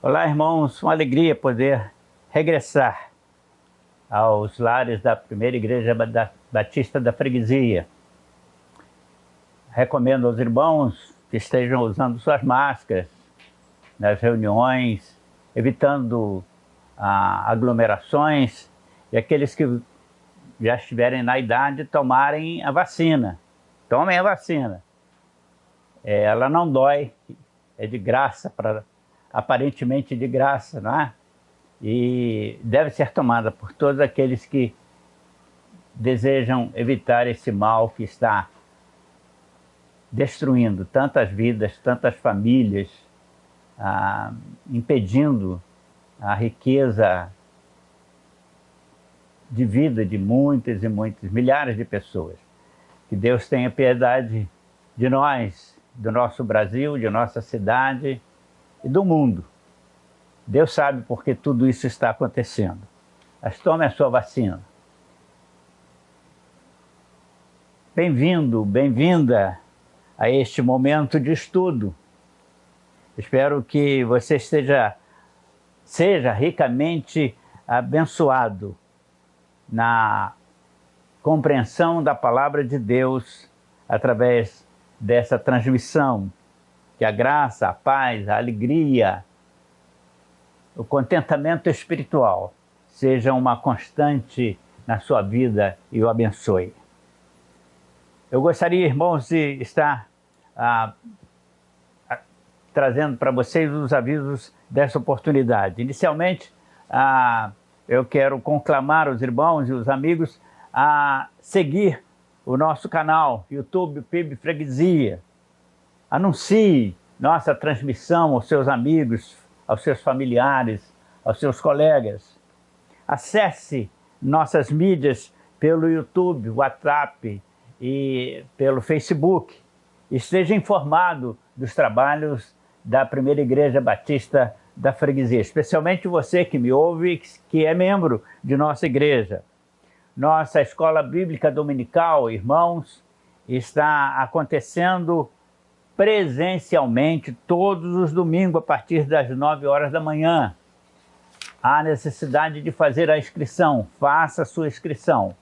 Olá, irmãos, uma alegria poder regressar aos lares da primeira igreja batista da freguesia. Recomendo aos irmãos que estejam usando suas máscaras nas reuniões, evitando aglomerações, e aqueles que já estiverem na idade tomarem a vacina. Tomem a vacina. Ela não dói, é de graça, aparentemente de graça, não é? E deve ser tomada por todos aqueles que desejam evitar esse mal que está destruindo tantas vidas, tantas famílias, impedindo a riqueza de vida de muitas e muitas, milhares de pessoas. Que Deus tenha piedade de nós, do nosso Brasil, de nossa cidade e do mundo. Deus sabe por que tudo isso está acontecendo. Mas tome a sua vacina. Bem-vindo, bem-vinda a este momento de estudo. Espero que você seja ricamente abençoado na compreensão da palavra de Deus através dessa transmissão. Que a graça, a paz, a alegria, o contentamento espiritual seja uma constante na sua vida e o abençoe. Eu gostaria, irmãos, de estar trazendo para vocês os avisos dessa oportunidade. Inicialmente, eu quero conclamar os irmãos e os amigos a seguir o nosso canal YouTube PIB Freguesia. Anuncie nossa transmissão aos seus amigos, aos seus familiares, aos seus colegas. Acesse nossas mídias pelo YouTube, WhatsApp e pelo Facebook. Esteja informado dos trabalhos da Primeira Igreja Batista da Freguesia, especialmente você que me ouve, que é membro de nossa igreja. Nossa escola bíblica dominical, irmãos, está acontecendo presencialmente todos os domingos a partir das 9 horas da manhã. Há necessidade de fazer a inscrição, faça a sua inscrição.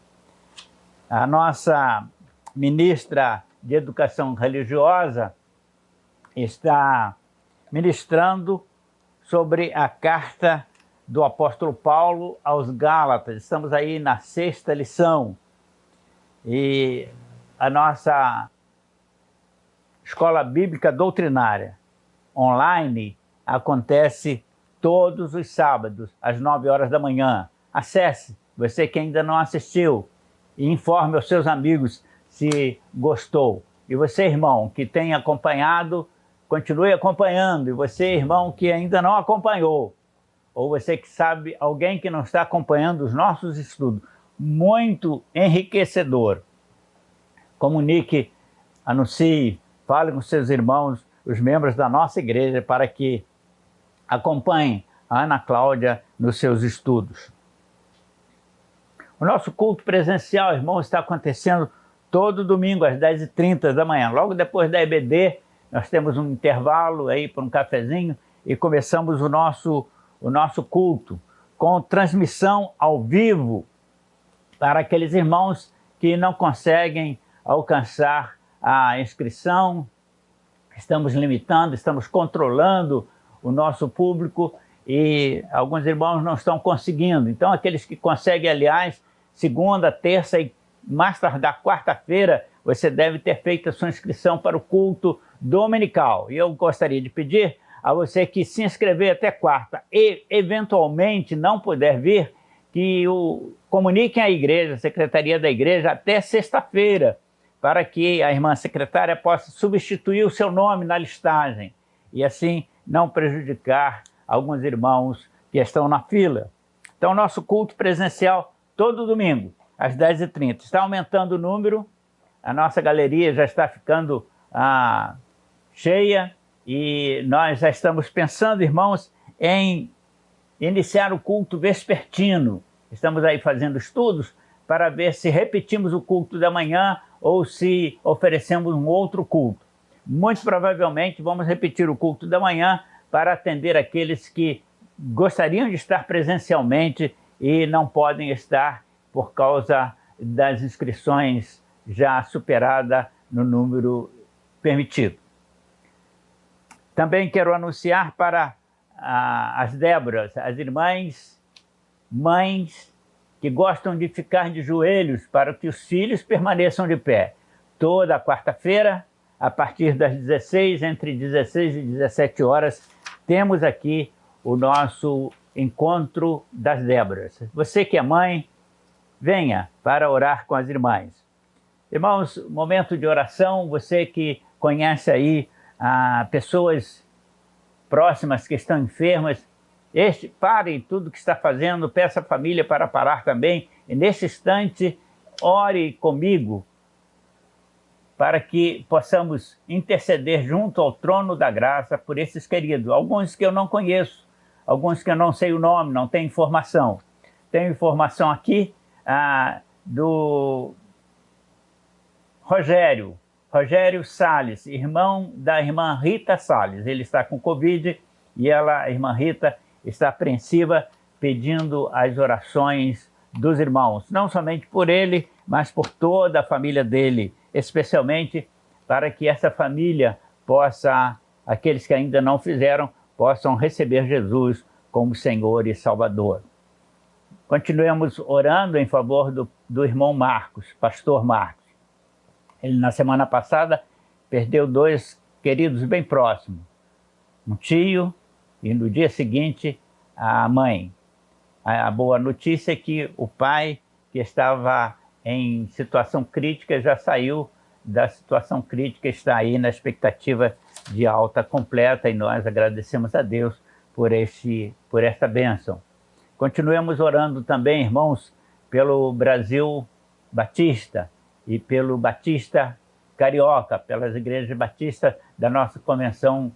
A nossa ministra de Educação Religiosa está ministrando sobre a carta do apóstolo Paulo aos Gálatas. Estamos aí na 6ª lição. E a nossa Escola Bíblica Doutrinária online acontece todos os sábados, às 9 horas da manhã. Acesse, você que ainda não assistiu, e informe aos seus amigos se gostou. E você, irmão, que tem acompanhado, continue acompanhando. E você, irmão, que ainda não acompanhou, ou você que sabe, alguém que não está acompanhando os nossos estudos, muito enriquecedor. Comunique, anuncie, fale com seus irmãos, os membros da nossa igreja, para que acompanhem a Ana Cláudia nos seus estudos. O nosso culto presencial, irmãos, está acontecendo todo domingo às 10h30 da manhã. Logo depois da EBD, nós temos um intervalo aí para um cafezinho e começamos o nosso culto com transmissão ao vivo para aqueles irmãos que não conseguem alcançar a inscrição. Estamos limitando, estamos controlando o nosso público e alguns irmãos não estão conseguindo. Então, aqueles que conseguem, aliás, segunda, terça e mais tardar quarta-feira, você deve ter feito a sua inscrição para o culto dominical. E eu gostaria de pedir a você que se inscrever até quarta e, eventualmente, não puder vir, que comuniquem à igreja, a secretaria da igreja, até sexta-feira, para que a irmã secretária possa substituir o seu nome na listagem e assim não prejudicar alguns irmãos que estão na fila. Então, nosso culto presencial todo domingo, às 10h30. Está aumentando o número, a nossa galeria já está ficando cheia e nós já estamos pensando, irmãos, em iniciar o culto vespertino. Estamos aí fazendo estudos para ver se repetimos o culto da manhã ou se oferecemos um outro culto. Muito provavelmente vamos repetir o culto da manhã para atender aqueles que gostariam de estar presencialmente e não podem estar por causa das inscrições já superada no número permitido. Também quero anunciar para as Déboras, as irmãs, mães que gostam de ficar de joelhos para que os filhos permaneçam de pé. Toda quarta-feira, a partir das 16, entre 16 e 17 horas, temos aqui o nosso encontro das Déboras. Você que é mãe, venha para orar com as irmãs. Irmãos, momento de oração, você que conhece aí pessoas próximas que estão enfermas, pare tudo que está fazendo, peça à família para parar também, e nesse instante, ore comigo, para que possamos interceder junto ao trono da graça por esses queridos, alguns que eu não conheço, alguns que eu não sei o nome, não tenho informação. Tenho informação aqui do Rogério Salles, irmão da irmã Rita Salles. Ele está com Covid e a irmã Rita, está apreensiva, pedindo as orações dos irmãos, não somente por ele, mas por toda a família dele, especialmente para que essa família possa, aqueles que ainda não fizeram, possam receber Jesus como Senhor e Salvador. Continuemos orando em favor do irmão Marcos, pastor Marcos. Ele, na semana passada, perdeu 2 queridos bem próximos, um tio e no dia seguinte a mãe. A boa notícia é que o pai, que estava em situação crítica, já saiu da situação crítica, está aí na expectativa de alta completa, e nós agradecemos a Deus por esta bênção. Continuemos orando também, irmãos, pelo Brasil Batista e pelo Batista Carioca, pelas igrejas batistas da nossa convenção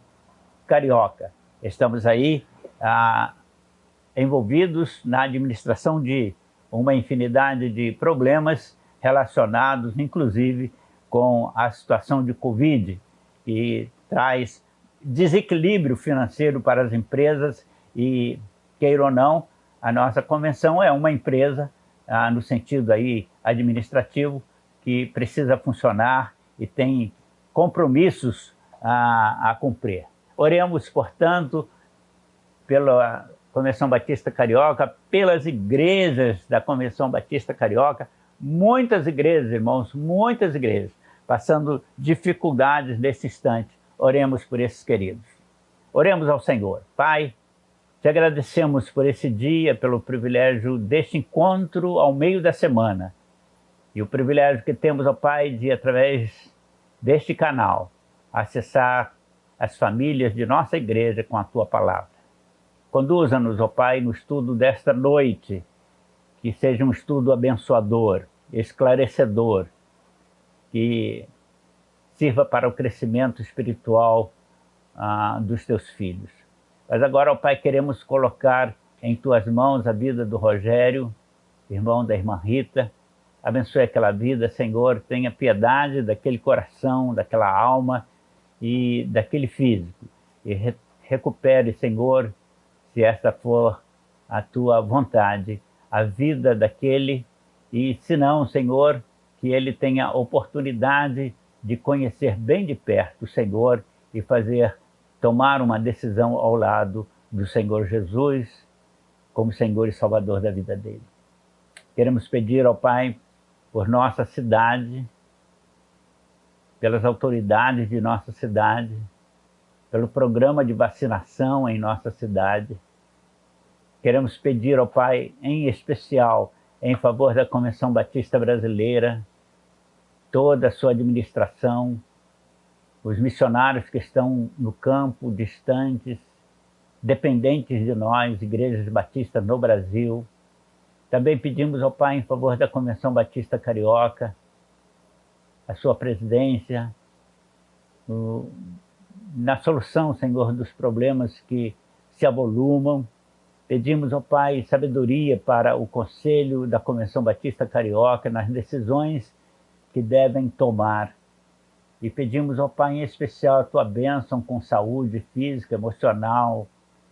carioca. Estamos aí envolvidos na administração de uma infinidade de problemas relacionados, inclusive, com a situação de Covid, que traz desequilíbrio financeiro para as empresas e, queira ou não, a nossa convenção é uma empresa, no sentido aí administrativo, que precisa funcionar e tem compromissos a cumprir. Oremos, portanto, pela Convenção Batista Carioca, pelas igrejas da Convenção Batista Carioca, muitas igrejas, irmãos, muitas igrejas, passando dificuldades nesse instante. Oremos por esses queridos. Oremos ao Senhor. Pai, te agradecemos por esse dia, pelo privilégio deste encontro ao meio da semana, e o privilégio que temos, ó Pai, de, através deste canal, acessar as famílias de nossa igreja com a Tua palavra. Conduza-nos, ó Pai, no estudo desta noite, que seja um estudo abençoador, esclarecedor, que sirva para o crescimento espiritual dos Teus filhos. Mas agora, ó Pai, queremos colocar em Tuas mãos a vida do Rogério, irmão da irmã Rita. Abençoe aquela vida, Senhor, tenha piedade daquele coração, daquela alma e daquele físico. E recupere, Senhor, se esta for a Tua vontade, a vida daquele, e se não, Senhor, que ele tenha oportunidade de conhecer bem de perto o Senhor e tomar uma decisão ao lado do Senhor Jesus, como Senhor e Salvador da vida dele. Queremos pedir ao Pai por nossa cidade, pelas autoridades de nossa cidade, pelo programa de vacinação em nossa cidade. Queremos pedir ao Pai, em especial, em favor da Convenção Batista Brasileira, toda a sua administração, os missionários que estão no campo, distantes, dependentes de nós, igrejas batistas no Brasil. Também pedimos ao Pai em favor da Convenção Batista Carioca, a sua presidência, na solução, Senhor, dos problemas que se avolumam. Pedimos ao Pai sabedoria para o Conselho da Convenção Batista Carioca nas decisões que devem tomar. E pedimos, ó Pai, em especial a Tua bênção com saúde física, emocional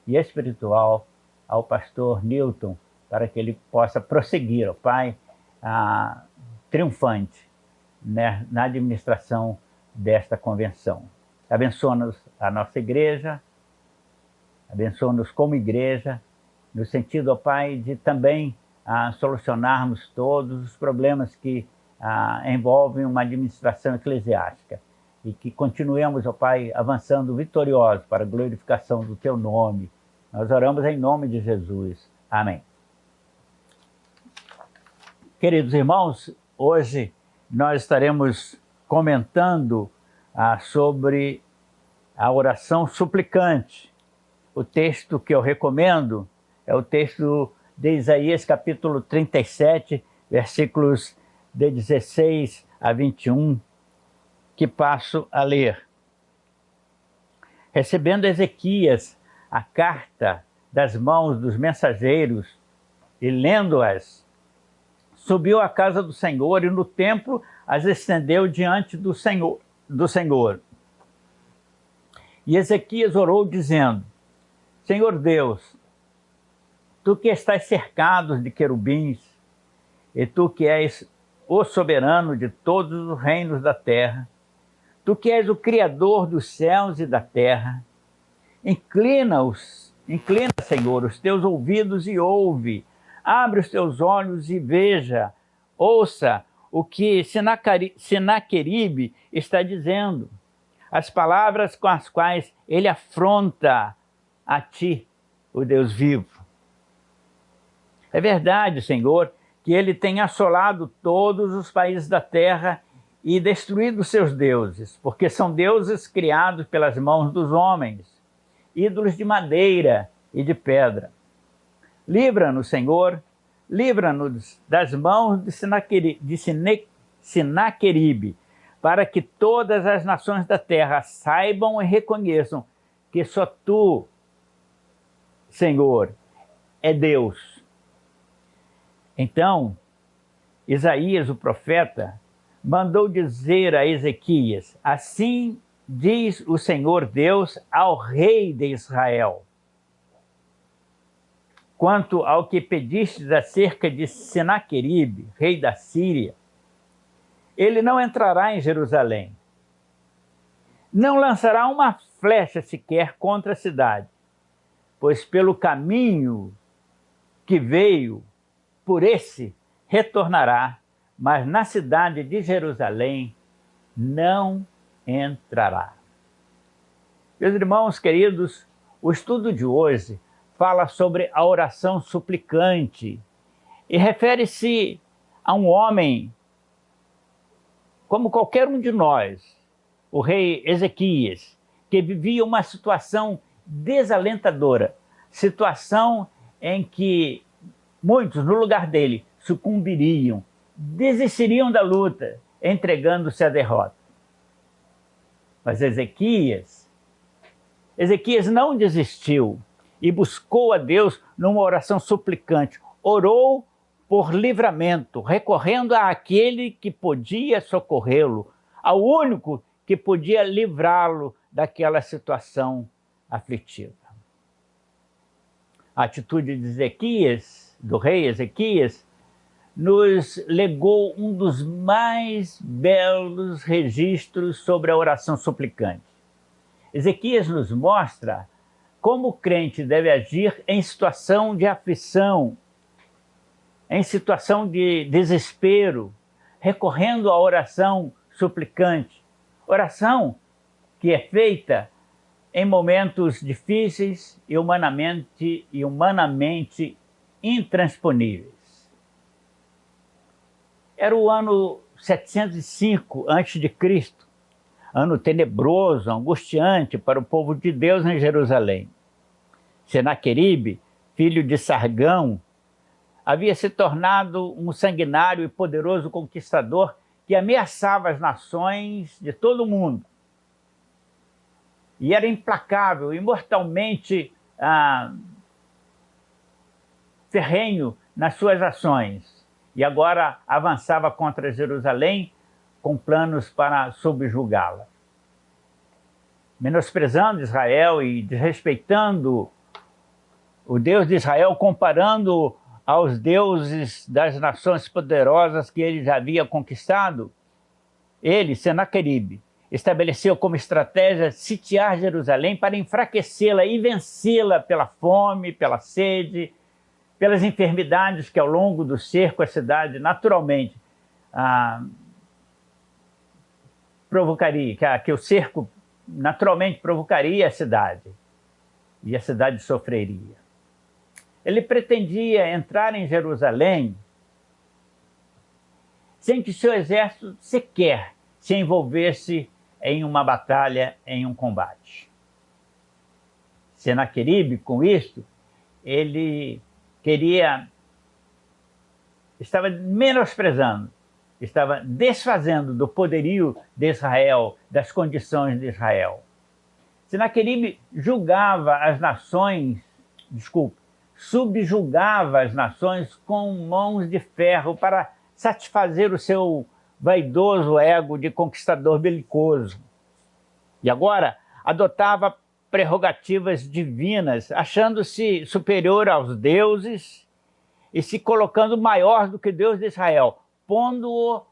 e espiritual ao pastor Newton, para que ele possa prosseguir, ó Pai, triunfante, né, na administração desta convenção. Abençoa-nos a nossa igreja, abençoa-nos como igreja, no sentido, ó Pai, de também solucionarmos todos os problemas que envolvem uma administração eclesiástica e que continuemos, ó Pai, avançando vitoriosos para a glorificação do Teu nome. Nós oramos em nome de Jesus. Amém. Queridos irmãos, hoje nós estaremos comentando sobre a oração suplicante. O texto que eu recomendo é o texto de Isaías, capítulo 37, versículos de 16 a 21, que passo a ler. Recebendo Ezequias a carta das mãos dos mensageiros e lendo-as, subiu à casa do Senhor e no templo as estendeu diante do Senhor. E Ezequias orou dizendo: Senhor Deus, Tu que estás cercado de querubins, e Tu que és o soberano de todos os reinos da terra, Tu que és o Criador dos céus e da terra, inclina, Senhor, os Teus ouvidos e ouve, abre os Teus olhos e veja, ouça o que Senaqueribe está dizendo, as palavras com as quais ele afronta a Ti, o Deus vivo. É verdade, Senhor, que ele tem assolado todos os países da terra e destruído seus deuses, porque são deuses criados pelas mãos dos homens, ídolos de madeira e de pedra. Livra-nos, Senhor, livra-nos das mãos de Senaqueribe, para que todas as nações da terra saibam e reconheçam que só Tu, Senhor, é Deus. Então, Isaías, o profeta, mandou dizer a Ezequias: assim diz o Senhor Deus ao rei de Israel: quanto ao que pedistes acerca de Senaqueribe, rei da Síria, ele não entrará em Jerusalém, não lançará uma flecha sequer contra a cidade, pois pelo caminho que veio, por esse retornará, mas na cidade de Jerusalém não entrará. Meus irmãos queridos, o estudo de hoje fala sobre a oração suplicante e refere-se a um homem como qualquer um de nós, o rei Ezequias, que vivia uma situação desalentadora, situação em que muitos, no lugar dele, sucumbiriam, desistiriam da luta, entregando-se à derrota. Mas Ezequias não desistiu e buscou a Deus numa oração suplicante. Orou por livramento, recorrendo àquele que podia socorrê-lo, ao único que podia livrá-lo daquela situação aflitiva. A atitude de Ezequias, do rei Ezequias, nos legou um dos mais belos registros sobre a oração suplicante. Ezequias nos mostra como o crente deve agir em situação de aflição, em situação de desespero, recorrendo à oração suplicante. Oração que é feita em momentos difíceis e humanamente intransponíveis. Era o ano 705 a.C., ano tenebroso, angustiante para o povo de Deus em Jerusalém. Senaqueribe, filho de Sargão, havia se tornado um sanguinário e poderoso conquistador que ameaçava as nações de todo o mundo. E era implacável e mortalmente ferrenho nas suas ações. E agora avançava contra Jerusalém com planos para subjugá-la. Menosprezando Israel e desrespeitando o Deus de Israel, comparando aos deuses das nações poderosas que ele já havia conquistado, ele, Senaqueribe, estabeleceu como estratégia sitiar Jerusalém para enfraquecê-la e vencê-la pela fome, pela sede, pelas enfermidades que ao longo do cerco à cidade naturalmente provocaria, que o cerco naturalmente provocaria a cidade, e a cidade sofreria. Ele pretendia entrar em Jerusalém sem que seu exército sequer se envolvesse em uma batalha, em um combate. Senaqueribe, com isto, ele estava menosprezando, estava desfazendo do poderio de Israel, das condições de Israel. Senaqueribe subjugava as nações com mãos de ferro para satisfazer o seu vaidoso ego de conquistador belicoso. E agora adotava prerrogativas divinas, achando-se superior aos deuses e se colocando maior do que Deus de Israel, pondo-o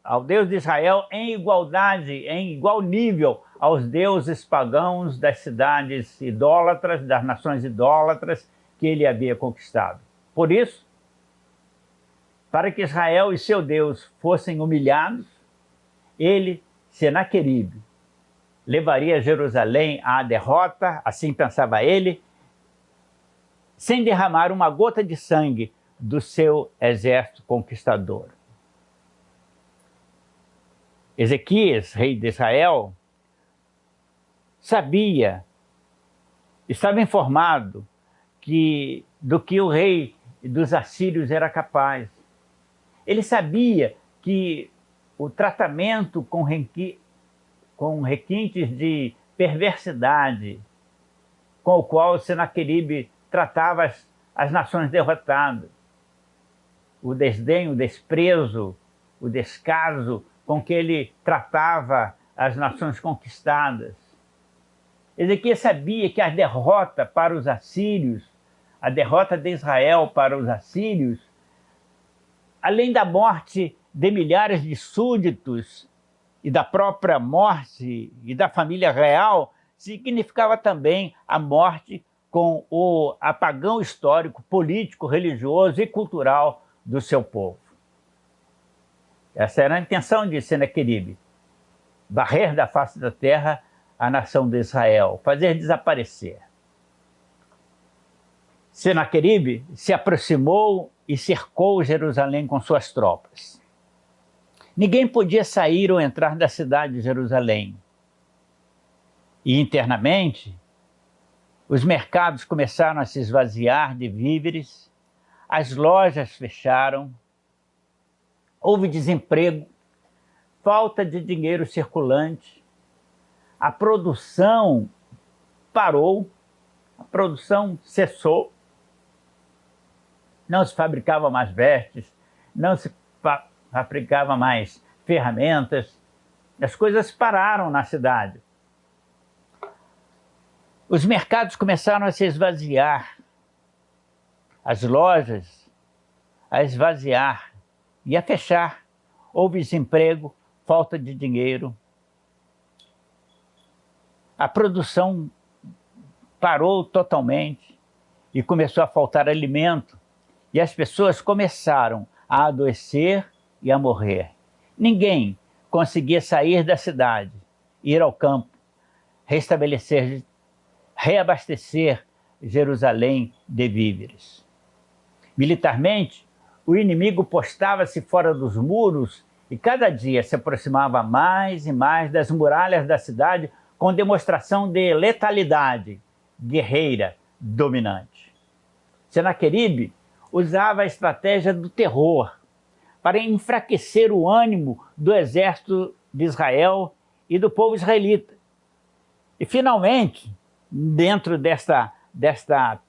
ao Deus de Israel em igualdade, em igual nível aos deuses pagãos das cidades idólatras, das nações idólatras que ele havia conquistado. Por isso, para que Israel e seu Deus fossem humilhados, ele, Senaqueribe, levaria Jerusalém à derrota, assim pensava ele, sem derramar uma gota de sangue do seu exército conquistador. Ezequias, rei de Israel, estava informado do que o rei dos assírios era capaz. Ele sabia que o tratamento com requintes de perversidade com o qual Senaqueribe tratava as nações derrotadas, o desdém, o desprezo, o descaso com que ele tratava as nações conquistadas. Ezequias sabia que a derrota para os assírios, a derrota de Israel para os assírios, além da morte de milhares de súditos e da própria morte e da família real, significava também a morte com o apagão histórico, político, religioso e cultural do seu povo. Essa era a intenção de Senaqueribe, varrer da face da terra a nação de Israel, fazer desaparecer. Senaqueribe se aproximou e cercou Jerusalém com suas tropas. Ninguém podia sair ou entrar da cidade de Jerusalém. E internamente, os mercados começaram a se esvaziar de víveres, as lojas fecharam, houve desemprego, falta de dinheiro circulante, a produção parou, a produção cessou, não se fabricava mais vestes, não se fabricava mais ferramentas, as coisas pararam na cidade. Os mercados começaram a se esvaziar, as lojas a esvaziar e a fechar. Houve desemprego, falta de dinheiro. A produção parou totalmente e começou a faltar alimento. E as pessoas começaram a adoecer e a morrer. Ninguém conseguia sair da cidade, ir ao campo, reabastecer Jerusalém de víveres. Militarmente, o inimigo postava-se fora dos muros e cada dia se aproximava mais e mais das muralhas da cidade com demonstração de letalidade guerreira dominante. Senaqueribe usava a estratégia do terror para enfraquecer o ânimo do exército de Israel e do povo israelita. E, finalmente, dentro desta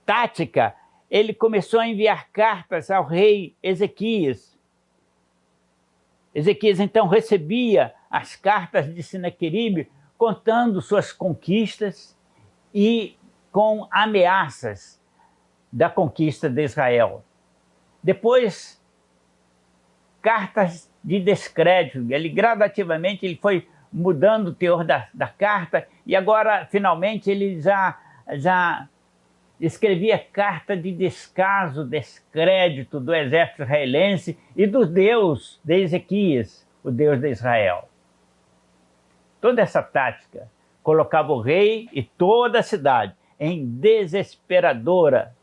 tática, ele começou a enviar cartas ao rei Ezequias, Ezequias então recebia as cartas de Senaqueribe contando suas conquistas e com ameaças da conquista de Israel. Depois, cartas de descrédito. Ele gradativamente ele foi mudando o teor da carta e agora, finalmente, ele já escrevia carta de descaso, descrédito do exército israelense e do Deus de Ezequias, o Deus de Israel. Toda essa tática colocava o rei e toda a cidade em desesperadora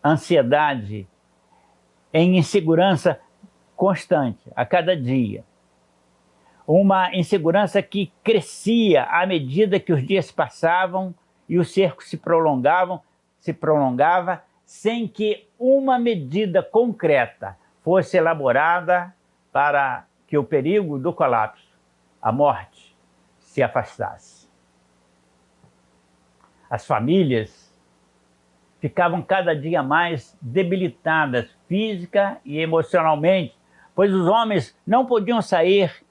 ansiedade, em insegurança constante, a cada dia. Uma insegurança que crescia à medida que os dias passavam e o cerco se prolongava, sem que uma medida concreta fosse elaborada para que o perigo do colapso, a morte, se afastasse. As famílias ficavam cada dia mais debilitadas física e emocionalmente, pois os homens não podiam sair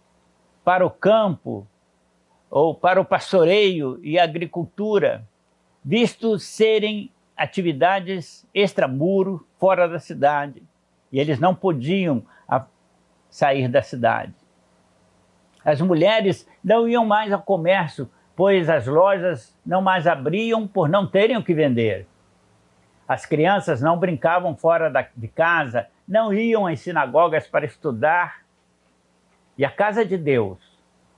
para o campo ou para o pastoreio e agricultura, visto serem atividades extramuro, fora da cidade, e eles não podiam sair da cidade. As mulheres não iam mais ao comércio, pois as lojas não mais abriam por não terem o que vender. As crianças não brincavam fora de casa, não iam às sinagogas para estudar. E a casa de Deus,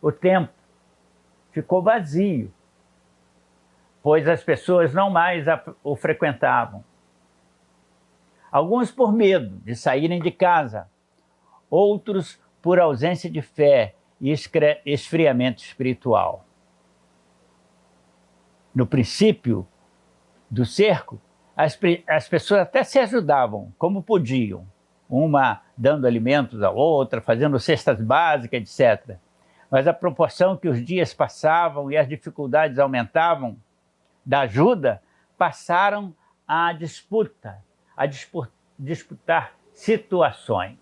o templo, ficou vazio, pois as pessoas não mais o frequentavam. Alguns por medo de saírem de casa, outros por ausência de fé e esfriamento espiritual. No princípio do cerco, as pessoas até se ajudavam como podiam, uma dando alimentos à outra, fazendo cestas básicas, etc. Mas à proporção que os dias passavam e as dificuldades aumentavam da ajuda, passaram a disputar situações.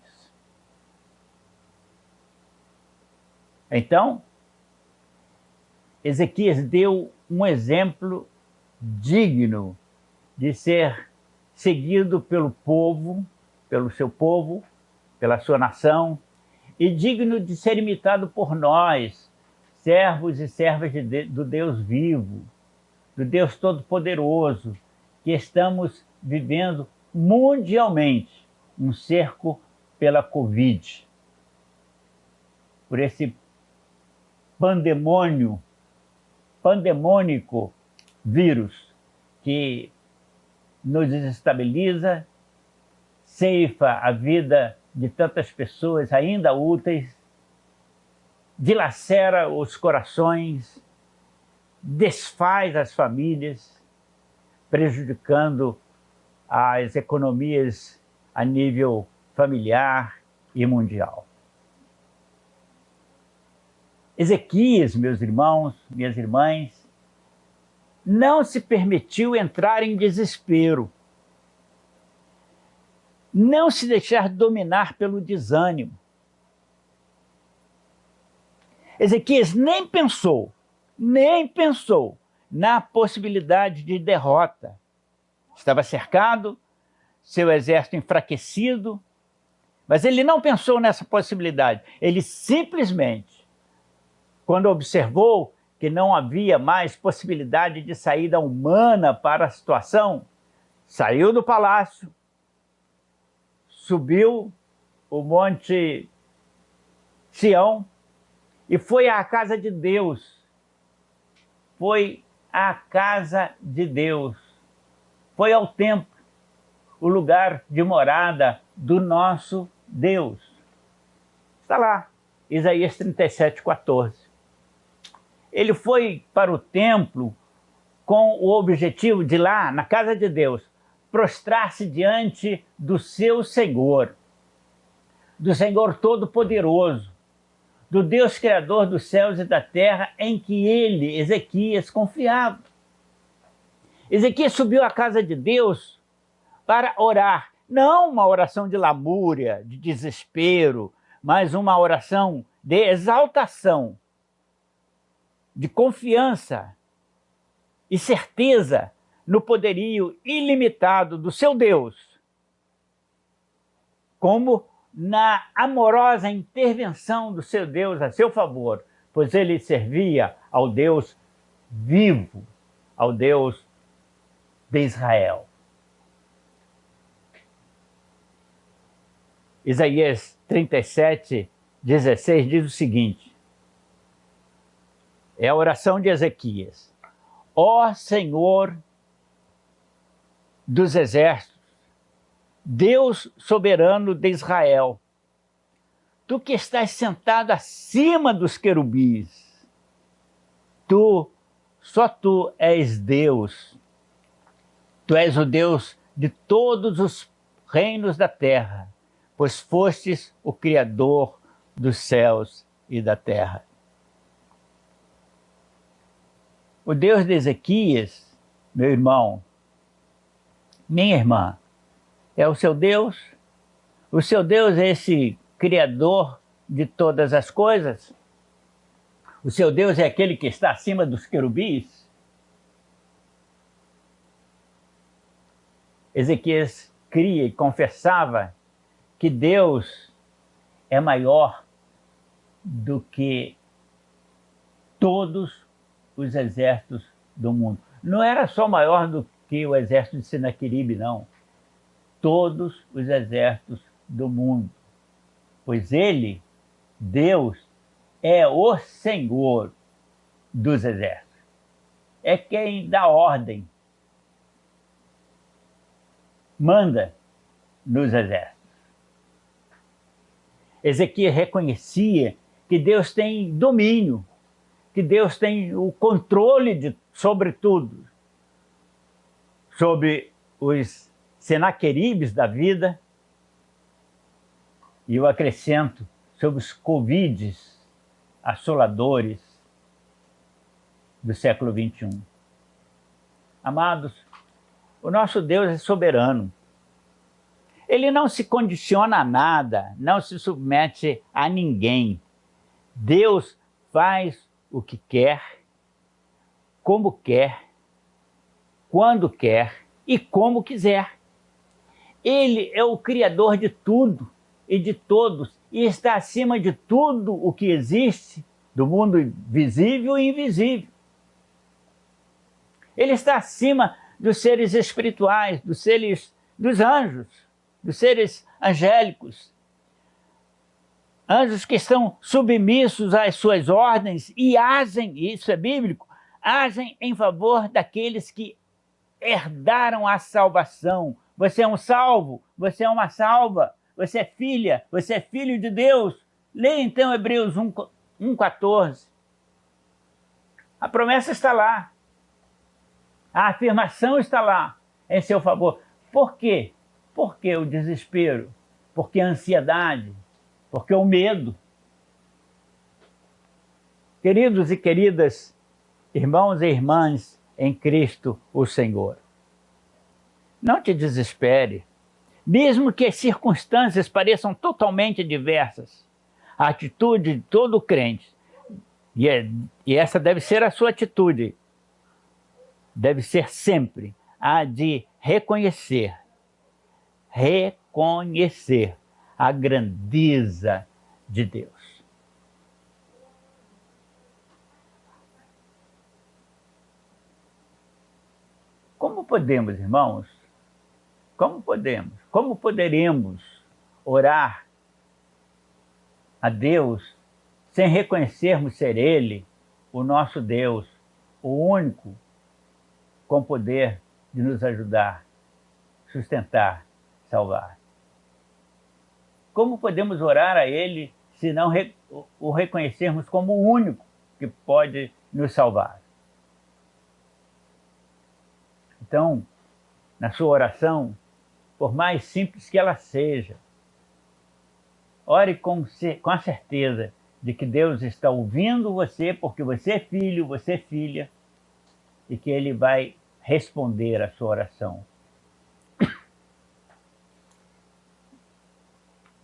Então, Ezequias deu um exemplo digno de ser seguido pelo povo, pelo seu povo, pela sua nação, e digno de ser imitado por nós, servos e servas do Deus vivo, do Deus Todo-Poderoso, que estamos vivendo mundialmente um cerco pela Covid, por esse pandemônico vírus que nos desestabiliza, ceifa a vida de tantas pessoas ainda úteis, dilacera os corações, desfaz as famílias, prejudicando as economias a nível familiar e mundial. Ezequias, meus irmãos, minhas irmãs, não se permitiu entrar em desespero, não se deixar dominar pelo desânimo. Ezequias nem pensou na possibilidade de derrota. Estava cercado, seu exército enfraquecido, mas ele não pensou nessa possibilidade. Ele simplesmente, quando observou que não havia mais possibilidade de saída humana para a situação, saiu do palácio, subiu o Monte Sião e foi à casa de Deus. Foi à casa de Deus. Foi ao templo, o lugar de morada do nosso Deus. Está lá, Isaías 37:14. Ele foi para o templo com o objetivo de lá, na casa de Deus, prostrar-se diante do seu Senhor, do Senhor Todo-Poderoso, do Deus Criador dos céus e da terra, em que ele, Ezequias, confiava. Ezequias subiu à casa de Deus para orar, não uma oração de lamúria, de desespero, mas uma oração de exaltação, de confiança e certeza no poderio ilimitado do seu Deus, como na amorosa intervenção do seu Deus a seu favor, pois ele servia ao Deus vivo, ao Deus de Israel. Isaías 37, 16 diz o seguinte, é a oração de Ezequias. Ó Senhor dos exércitos, Deus soberano de Israel, tu que estás sentado acima dos querubins, só tu és Deus, tu és o Deus de todos os reinos da terra, pois fostes o Criador dos céus e da terra. O Deus de Ezequias, meu irmão, minha irmã, é o seu Deus? O seu Deus é esse Criador de todas as coisas? O seu Deus é aquele que está acima dos querubins? Ezequias cria e confessava que Deus é maior do que todos os exércitos do mundo. Não era só maior do que o exército de Senaqueribe, não. Todos os exércitos do mundo. Pois ele, Deus, é o Senhor dos exércitos. É quem dá ordem, manda nos exércitos. Ezequias reconhecia que Deus tem domínio, que Deus tem o controle sobre tudo, sobre os Senaqueribes da vida, e eu acrescento, sobre os covides assoladores do século XXI. Amados, o nosso Deus é soberano. Ele não se condiciona a nada, não se submete a ninguém. Deus faz o que quer, como quer, quando quer e como quiser. Ele é o Criador de tudo e de todos e está acima de tudo o que existe, do mundo visível e invisível. Ele está acima dos seres espirituais, dos anjos, dos seres angélicos. Anjos que estão submissos às suas ordens e agem, e isso é bíblico, agem em favor daqueles que herdaram a salvação. Você é um salvo, você é uma salva, você é filha, você é filho de Deus. Leia então Hebreus 1:14. A promessa está lá. A afirmação está lá em seu favor. Por quê? Por que o desespero? Por que a ansiedade? Por que o medo? Queridos e queridas, irmãos e irmãs em Cristo o Senhor, não te desespere, mesmo que as circunstâncias pareçam totalmente diversas. A atitude de todo crente, e essa deve ser a sua atitude, deve ser sempre a de reconhecer a grandeza de Deus. Como podemos, irmãos, como poderemos orar a Deus sem reconhecermos ser Ele o nosso Deus, o único com poder de nos ajudar, sustentar, salvar? Como podemos orar a Ele se não o reconhecermos como o único que pode nos salvar? Então, na sua oração, por mais simples que ela seja, ore com a certeza de que Deus está ouvindo você, porque você é filho, você é filha, e que Ele vai responder a sua oração.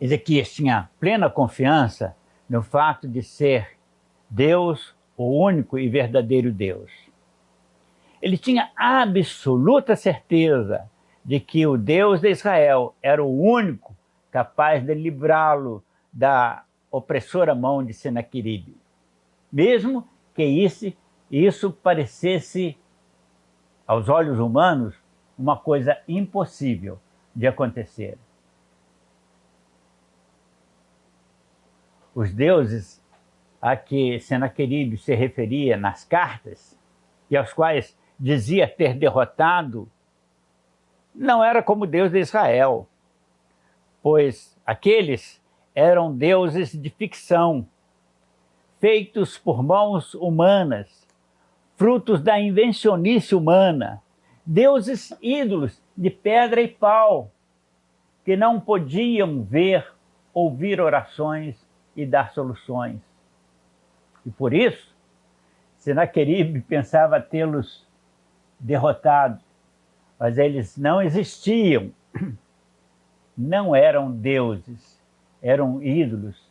Ezequias tinha plena confiança no fato de ser Deus, o único e verdadeiro Deus. Ele tinha absoluta certeza de que o Deus de Israel era o único capaz de livrá-lo da opressora mão de Senaqueribe, mesmo que isso parecesse, aos olhos humanos, uma coisa impossível de acontecer. Os deuses a que Senaqueribe se referia nas cartas, e aos quais dizia ter derrotado, não era como Deus de Israel, pois aqueles eram deuses de ficção, feitos por mãos humanas, frutos da invencionice humana, deuses ídolos de pedra e pau, que não podiam ver, ouvir orações e dar soluções. E por isso, Senaqueribe pensava tê-los derrotado, mas eles não existiam, não eram deuses, eram ídolos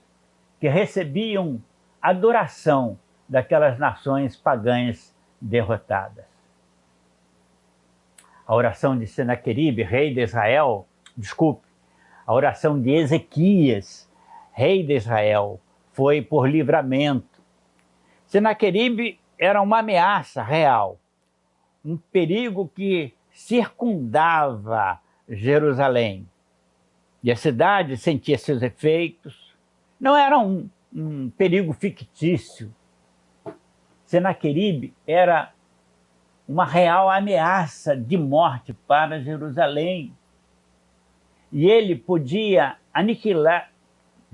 que recebiam adoração daquelas nações pagãs derrotadas. A oração de Senaqueribe, rei de Israel, a oração de Ezequias, rei de Israel, foi por livramento. Senaqueribe era uma ameaça real, um perigo que circundava Jerusalém. E a cidade sentia seus efeitos. Não era um perigo fictício. Senaqueribe era uma real ameaça de morte para Jerusalém. E ele podia aniquilar,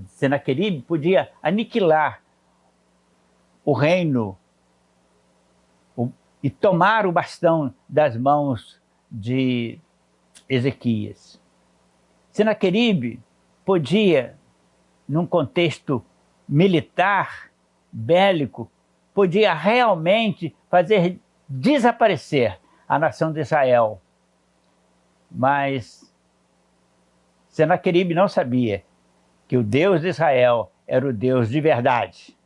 Senaqueribe podia aniquilar o reino e tomar o bastão das mãos de Ezequias. Senaqueribe podia, num contexto militar, bélico, podia realmente fazer desaparecer a nação de Israel. Mas Senaqueribe não sabia que o Deus de Israel era o Deus de verdade.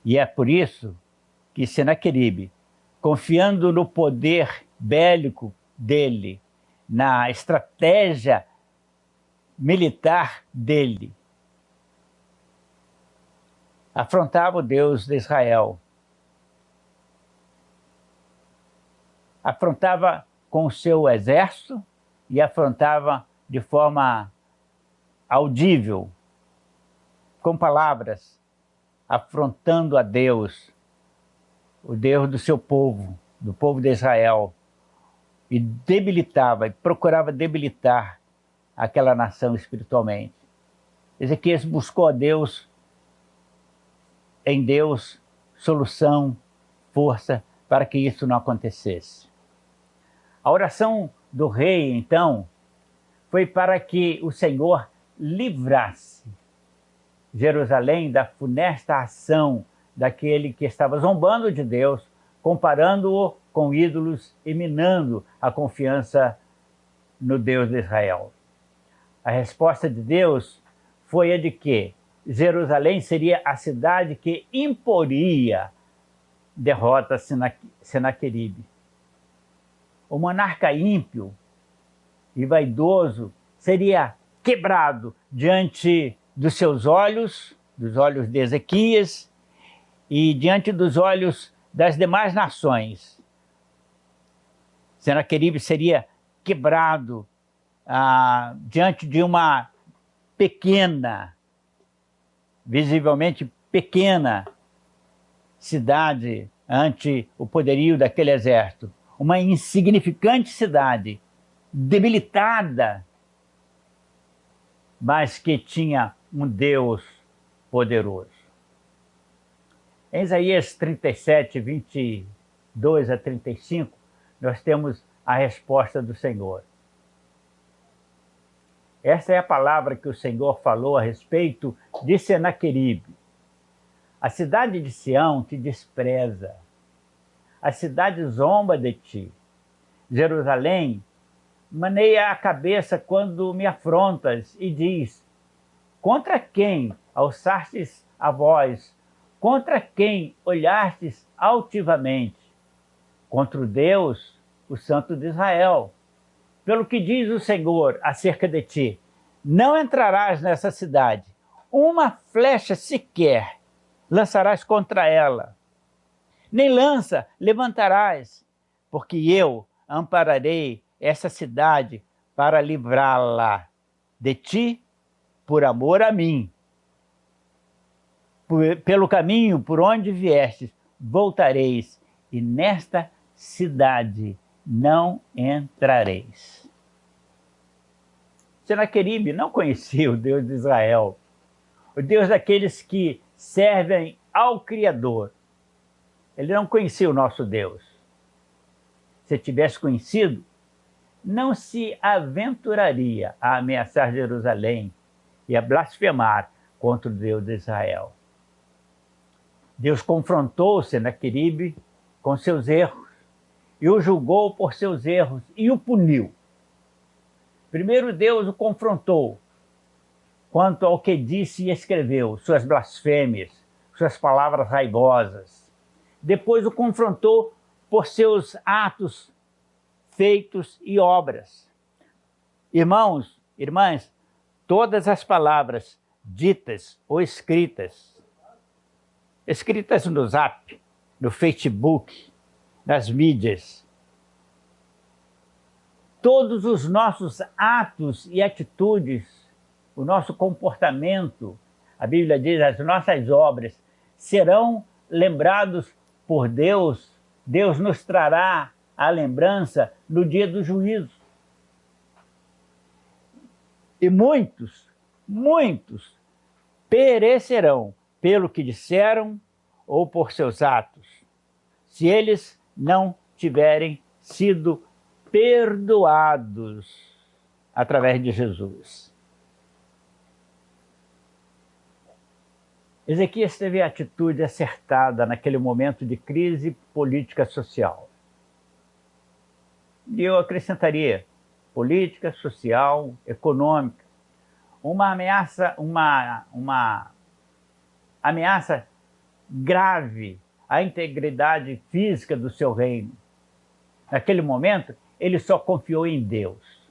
E é por isso que Senaqueribe, confiando no poder bélico dele, na estratégia militar dele, afrontava o Deus de Israel. Afrontava com o seu exército e afrontava de forma audível, com palavras, afrontando a Deus, o Deus do seu povo, do povo de Israel, e debilitava, e procurava debilitar aquela nação espiritualmente. Ezequias buscou a Deus, em Deus, solução, força, para que isso não acontecesse. A oração do rei, então, foi para que o Senhor livrasse Jerusalém da funesta ação daquele que estava zombando de Deus, comparando-o com ídolos e minando a confiança no Deus de Israel. A resposta de Deus foi a de que Jerusalém seria a cidade que imporia derrota a Senaqueribe. O monarca ímpio e vaidoso seria quebrado diante dos seus olhos, dos olhos de Ezequias, e diante dos olhos das demais nações. Senaqueribe seria quebrado diante de uma pequena, visivelmente pequena cidade ante o poderio daquele exército. Uma insignificante cidade, debilitada, mas que tinha um Deus poderoso. Em Isaías 37, 22 a 35, nós temos a resposta do Senhor. Essa é a palavra que o Senhor falou a respeito de Senaqueribe. A cidade de Sião te despreza, a cidade zomba de ti. Jerusalém Maneia a cabeça quando me afrontas e diz: contra quem alçastes a voz? Contra quem olhastes altivamente? Contra o Deus, o Santo de Israel. Pelo que diz o Senhor acerca de ti: não entrarás nessa cidade, uma flecha sequer lançarás contra ela, nem lança levantarás, porque eu ampararei essa cidade para livrá-la de ti por amor a mim. Pelo caminho por onde viestes, voltareis, e nesta cidade não entrareis. Senaqueribe não conhecia o Deus de Israel, o Deus daqueles que servem ao Criador. Ele não conhecia o nosso Deus. Se tivesse conhecido, não se aventuraria a ameaçar Jerusalém e a blasfemar contra o Deus de Israel. Deus confrontou Senaqueribe com seus erros e o julgou por seus erros e o puniu. Primeiro Deus o confrontou quanto ao que disse e escreveu, suas blasfêmias, suas palavras raivosas. Depois o confrontou por seus atos, feitos e obras. Irmãos, irmãs, todas as palavras ditas ou escritas no Zap, no Facebook, nas mídias, todos os nossos atos e atitudes, o nosso comportamento, a Bíblia diz, as nossas obras, serão lembrados por Deus. Deus nos trará a lembrança no dia do juízo. E muitos perecerão pelo que disseram ou por seus atos, se eles não tiverem sido perdoados através de Jesus. Ezequias teve a atitude acertada naquele momento de crise política social. E eu acrescentaria política, social, econômica, uma ameaça grave à integridade física do seu reino. Naquele momento, ele só confiou em Deus.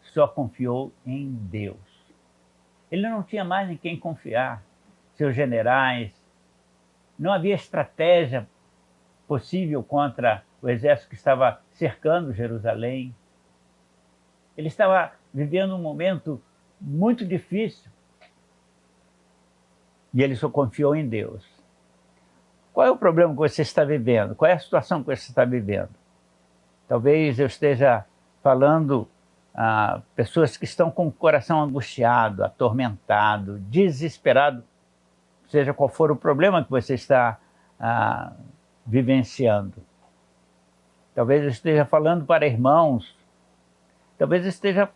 Só confiou em Deus. Ele não tinha mais em quem confiar. Seus generais. Não havia estratégia possível contra o exército que estava cercando Jerusalém. Ele estava vivendo um momento muito difícil. E ele só confiou em Deus. Qual é o problema que você está vivendo? Qual é a situação que você está vivendo? Talvez eu esteja falando a pessoas que estão com o coração angustiado, atormentado, desesperado, seja qual for o problema que você está vivenciando. Talvez eu esteja falando para irmãos, talvez eu esteja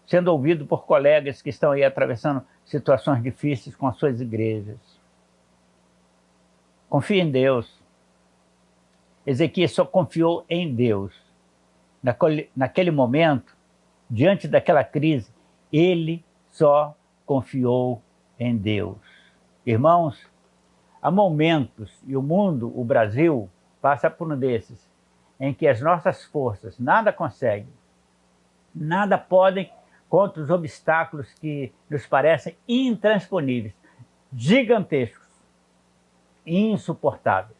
sendo ouvido por colegas que estão aí atravessando situações difíceis com as suas igrejas. Confie em Deus. Ezequias só confiou em Deus. Naquele momento, diante daquela crise, ele só confiou em Deus. Irmãos, há momentos, e o mundo, o Brasil, passa por um desses, em que as nossas forças nada conseguem, nada podem contra os obstáculos que nos parecem intransponíveis, gigantescos, insuportáveis.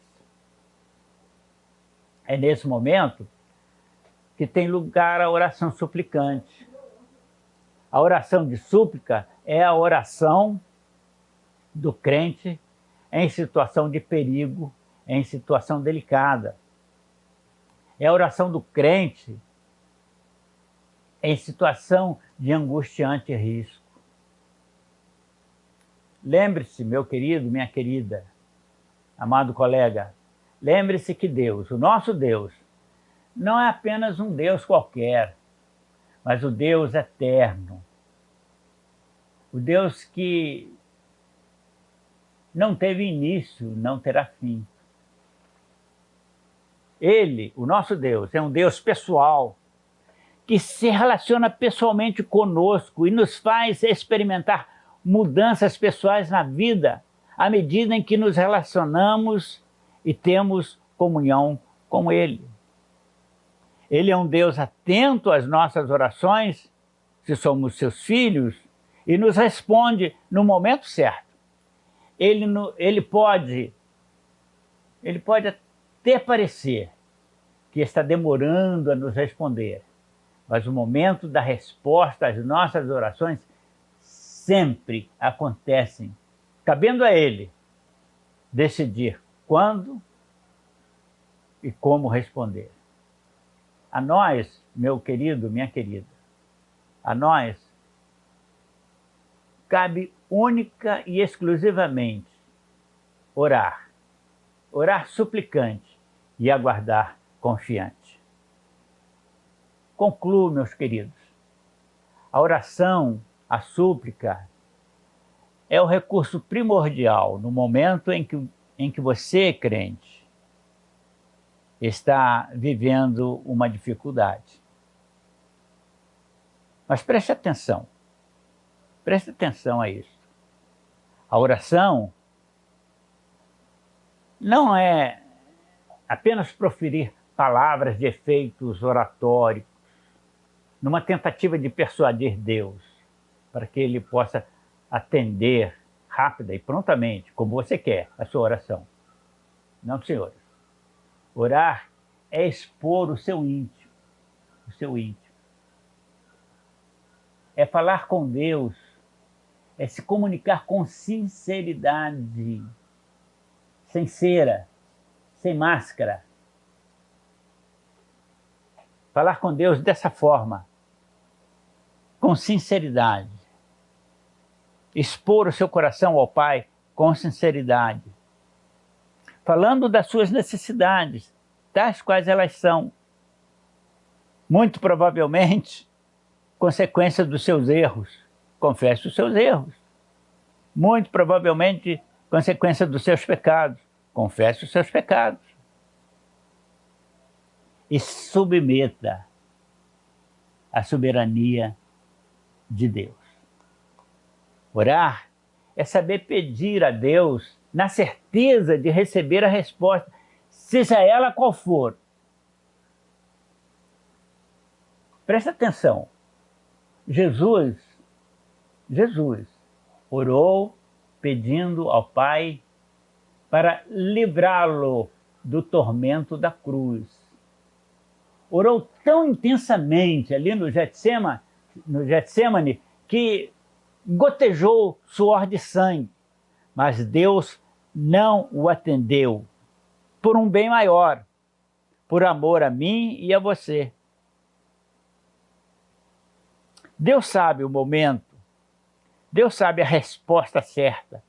É nesse momento que tem lugar a oração suplicante. A oração de súplica é a oração do crente em situação de perigo, em situação delicada. É a oração do crente em situação de angustiante risco. Lembre-se, meu querido, minha querida, amado colega, lembre-se que Deus, o nosso Deus, não é apenas um Deus qualquer, mas o Deus eterno. O Deus que não teve início, não terá fim. Ele, o nosso Deus, é um Deus pessoal, que se relaciona pessoalmente conosco e nos faz experimentar mudanças pessoais na vida, à medida em que nos relacionamos e temos comunhão com Ele. Ele é um Deus atento às nossas orações, se somos seus filhos, e nos responde no momento certo. Ele pode até parecer que está demorando a nos responder, mas o momento da resposta às nossas orações sempre acontecem, cabendo a Ele decidir quando e como responder. A nós, meu querido, minha querida, a nós cabe única e exclusivamente orar, orar suplicante e aguardar confiante. Concluo, meus queridos, a oração, a súplica, é o recurso primordial no momento em que você, crente, está vivendo uma dificuldade. Mas preste atenção a isso. A oração não é apenas proferir palavras de efeitos oratórios, numa tentativa de persuadir Deus, para que Ele possa atender rápida e prontamente, como você quer, a sua oração. Não, senhores. Orar é expor o seu íntimo, É falar com Deus, é se comunicar com sinceridade, sem cera, sem máscara. Falar com Deus dessa forma, com sinceridade. Expor o seu coração ao Pai com sinceridade. Falando das suas necessidades, tais quais elas são. Muito provavelmente, consequência dos seus erros. Confesse os seus erros. Muito provavelmente, consequência dos seus pecados. Confesse os seus pecados. E submeta à soberania de Deus. Orar é saber pedir a Deus na certeza de receber a resposta, seja ela qual for. Presta atenção. Jesus orou pedindo ao Pai para livrá-lo do tormento da cruz. Orou tão intensamente ali no Getsemane que gotejou suor de sangue, mas Deus não o atendeu por um bem maior, por amor a mim e a você. Deus sabe o momento, Deus sabe a resposta certa.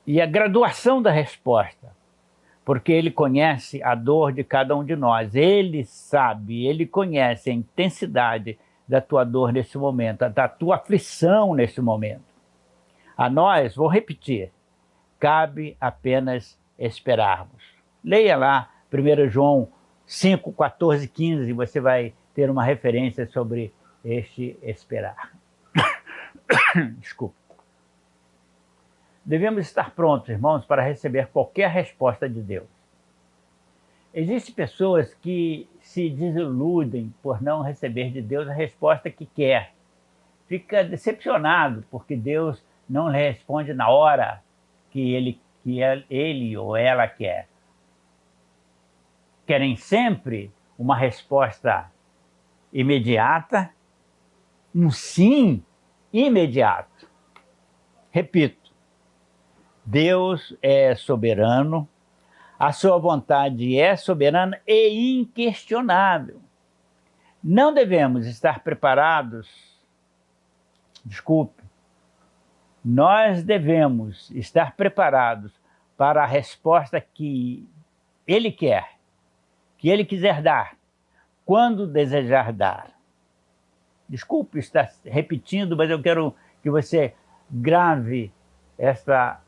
E a graduação da resposta, porque Ele conhece a dor de cada um de nós. Ele sabe, Ele conhece a intensidade da tua dor nesse momento, da tua aflição nesse momento. A nós, vou repetir, cabe apenas esperarmos. Leia lá 1 João 5, 14, 15, você vai ter uma referência sobre este esperar. Desculpa. Devemos estar prontos, irmãos, para receber qualquer resposta de Deus. Existem pessoas que se desiludem por não receber de Deus a resposta que quer. Fica decepcionado porque Deus não lhe responde na hora que ele ou ela quer. Querem sempre uma resposta imediata, um sim imediato. Repito, Deus é soberano, a sua vontade é soberana e inquestionável. Não devemos estar preparados, nós devemos estar preparados para a resposta que Ele quer, que Ele quiser dar, quando desejar dar. Desculpe estar repetindo, mas eu quero que você grave esta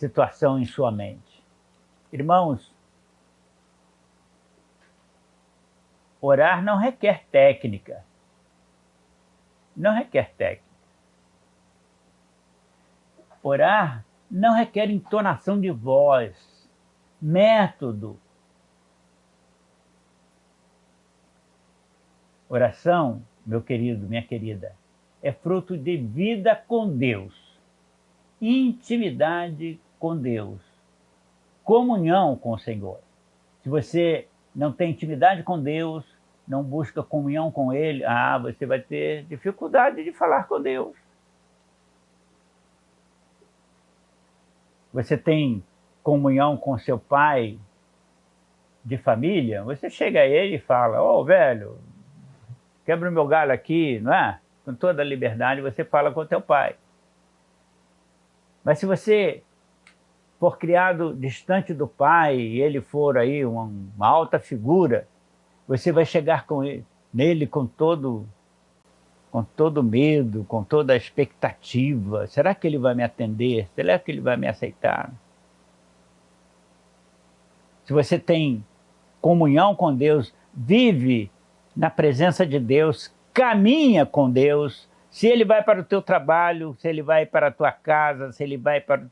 situação em sua mente. Irmãos, orar não requer técnica. Não requer técnica. Orar não requer entonação de voz, método. Oração, meu querido, minha querida, é fruto de vida com Deus, intimidade com Deus, comunhão com o Senhor. Se você não tem intimidade com Deus, não busca comunhão com Ele, você vai ter dificuldade de falar com Deus. Você tem comunhão com seu pai de família, você chega a ele e fala, velho, quebra o meu galho aqui, não é? Com toda a liberdade você fala com teu pai. Mas se você for criado distante do pai e ele for aí uma alta figura, você vai chegar nele com todo medo, com toda a expectativa. Será que ele vai me atender? Será que ele vai me aceitar? Se você tem comunhão com Deus, vive na presença de Deus, caminha com Deus. Se ele vai para o teu trabalho, se ele vai para a tua casa, se ele vai para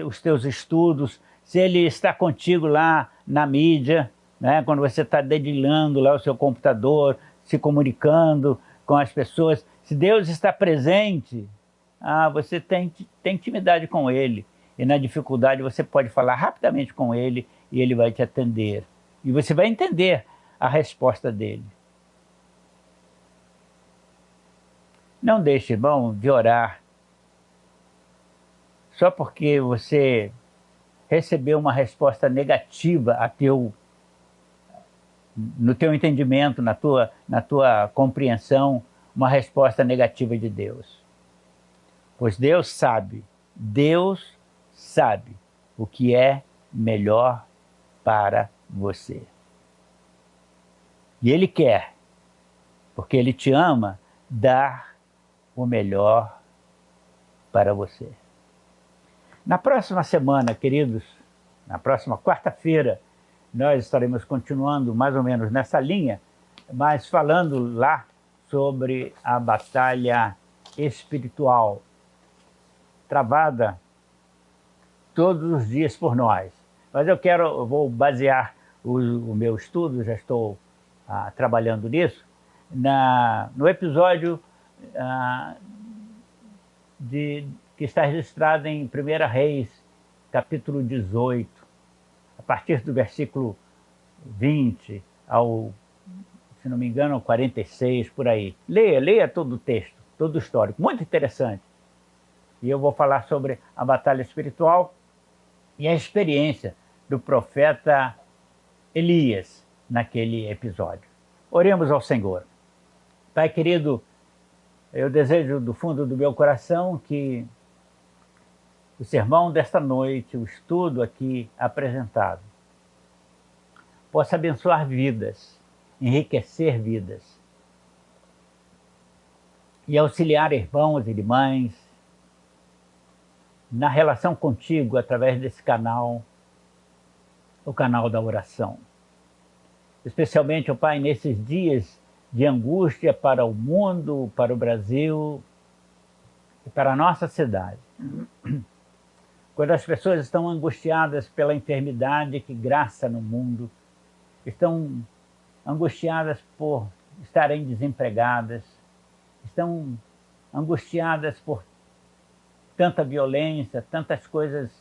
os teus estudos, se ele está contigo lá na mídia, né, quando você está dedilhando lá o seu computador, se comunicando com as pessoas, se Deus está presente, você tem intimidade com Ele. E na dificuldade você pode falar rapidamente com Ele e Ele vai te atender. E você vai entender a resposta dele. Não deixe, irmão, de orar só porque você recebeu uma resposta negativa no teu entendimento, na tua compreensão, uma resposta negativa de Deus. Pois Deus sabe o que é melhor para você. E Ele quer, porque Ele te ama, dar o melhor para você. Na próxima semana, queridos, na próxima quarta-feira, nós estaremos continuando mais ou menos nessa linha, mas falando lá sobre a batalha espiritual, travada todos os dias por nós. Mas eu vou basear o meu estudo, já estou trabalhando nisso, no episódio que está registrado em 1 Reis, capítulo 18, a partir do versículo 20 ao, se não me engano, 46, por aí. Leia todo o texto, todo o histórico, muito interessante. E eu vou falar sobre a batalha espiritual e a experiência do profeta Elias naquele episódio. Oremos ao Senhor. Pai querido, eu desejo do fundo do meu coração que o sermão desta noite, o estudo aqui apresentado, possa abençoar vidas, enriquecer vidas e auxiliar irmãos e irmãs na relação contigo através desse canal, o canal da oração. Especialmente, ó Pai, nesses dias de angústia para o mundo, para o Brasil e para a nossa cidade. Quando as pessoas estão angustiadas pela enfermidade que graça no mundo, estão angustiadas por estarem desempregadas, estão angustiadas por tanta violência, tantas coisas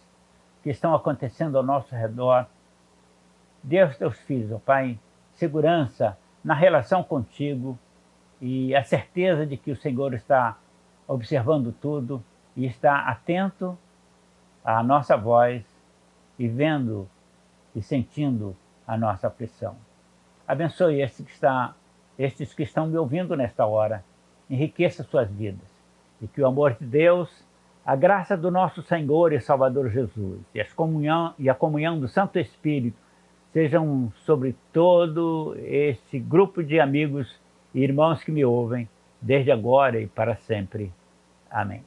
que estão acontecendo ao nosso redor. Dê aos teus filhos, ó Pai, segurança na relação contigo e a certeza de que o Senhor está observando tudo e está atento à nossa voz e vendo e sentindo a nossa aflição. Abençoe estes que estão me ouvindo nesta hora, enriqueça suas vidas e que o amor de Deus, a graça do nosso Senhor e Salvador Jesus e a comunhão do Santo Espírito sejam sobre todo este grupo de amigos e irmãos que me ouvem, desde agora e para sempre. Amém.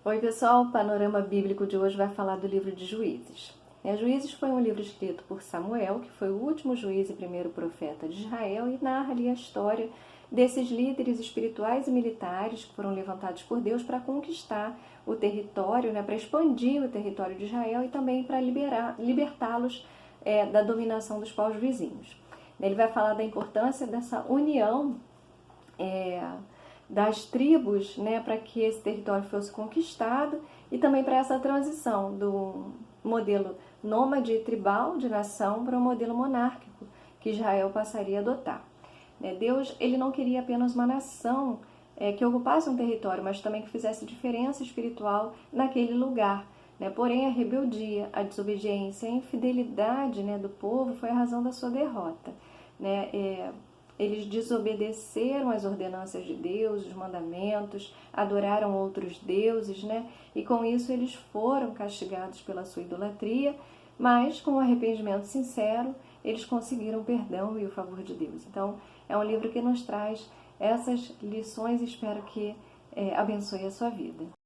Oi pessoal, o Panorama Bíblico de hoje vai falar do livro de Juízes. Juízes foi um livro escrito por Samuel, que foi o último juiz e primeiro profeta de Israel, e narra ali a história desses líderes espirituais e militares que foram levantados por Deus para conquistar o território, para expandir o território de Israel e também para libertá-los da dominação dos povos vizinhos. Ele vai falar da importância dessa união das tribos, para que esse território fosse conquistado e também para essa transição do modelo nômade e tribal de nação para o modelo monárquico que Israel passaria a adotar. Deus ele não queria apenas uma nação que ocupasse um território, mas também que fizesse diferença espiritual naquele lugar. Porém, a rebeldia, a desobediência, a infidelidade do povo foi a razão da sua derrota. Eles desobedeceram às ordenanças de Deus, os mandamentos, adoraram outros deuses, e com isso eles foram castigados pela sua idolatria, mas com um arrependimento sincero, eles conseguiram o perdão e o favor de Deus. Então, é um livro que nos traz essas lições e espero que abençoe a sua vida.